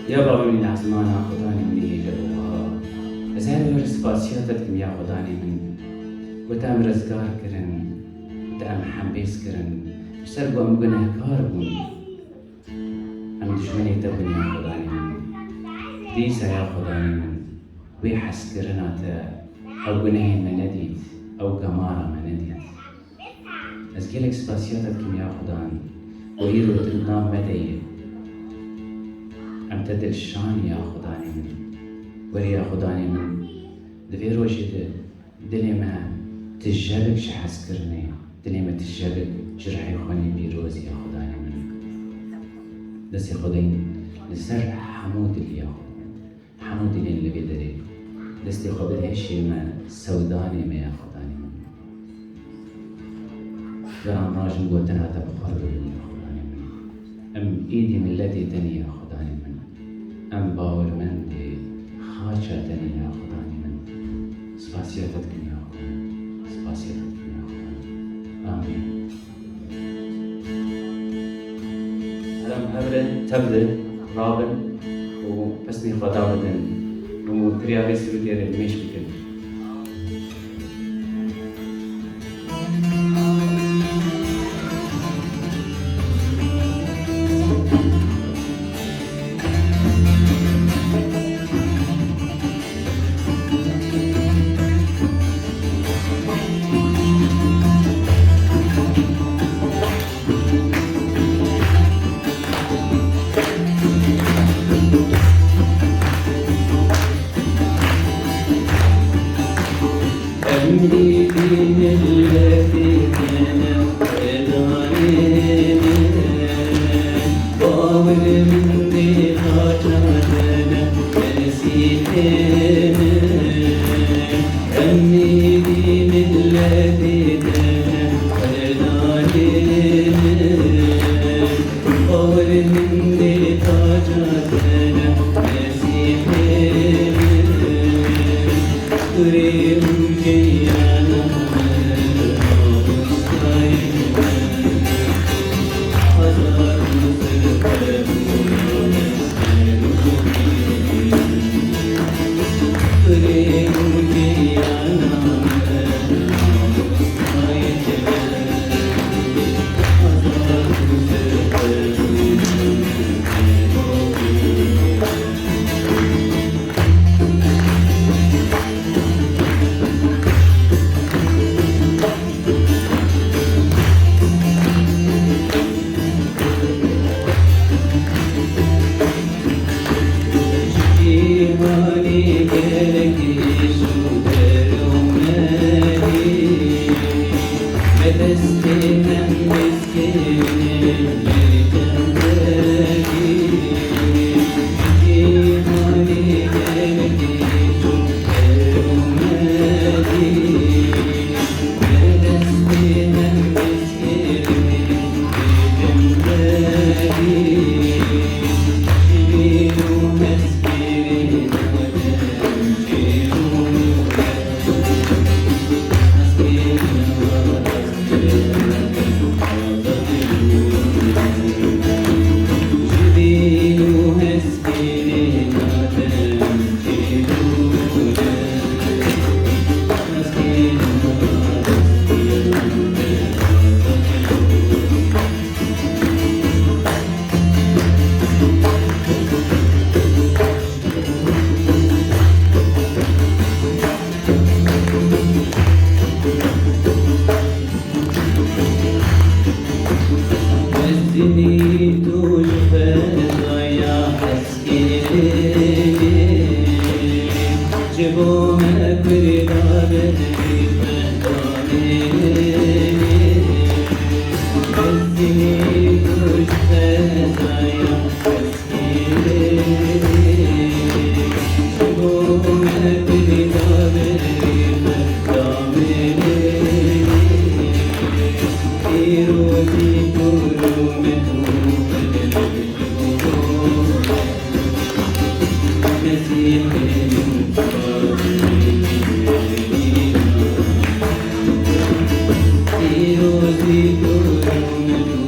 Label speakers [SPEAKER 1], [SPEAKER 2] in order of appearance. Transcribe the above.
[SPEAKER 1] يا باورمندê عزمانا خداني مني جلوها أزهر سپاسياتتكم يا خداني من وتأم رزقار كرن وتأم hembêzkirin بسربو أم گناهكار بون أم دشمني تبن يا خداني من ديسا يا خداني من وي heskirina تا أو گناهين من نديت أو كمارا من نديت از gelek سپاسياتتكم يا خداني وإيرو تنام مدية أم تدل الشان يا خداني من وري يا خداني من دفير وجد دلي ما تجابك هeskirine دلي ما تجابك جرحي خوني پîrozî يا خداني من دستي خدين لسر حمود اللي يا حمود اللي بيدري دستي خبر هشي ما سوداني ما يا خداني من قرام راجم قوتنا تبخر يا خداني من أم إيدي ملتي تاني يا خداني من أم باورمندê xaça tene يا خداني من سپاسياتتكم يا خداني سپاسياتتكم يا خداني آمين هلم هبرن تبدل رابن وبسني خدابدن ومتريا بيسيرو ديال الميش بكل باورمندê xaça tene Mesîhê أميدي ملتي تene xwedanê باورمندê xaça tene Mesîhê Derew jiyana Mamostayê Azad Derew jiyana Cîhanê gelek Destê hembêzkirinê Cîhanê gelek Destê hembêzkirinê Mezinî tu xwezaya heskirine çêbûne Kurda berê Mezinî tu xwezaya heskirine çêbûne Kurda berê Pîrozî Rumet Mesîhê Pîrozî Rumet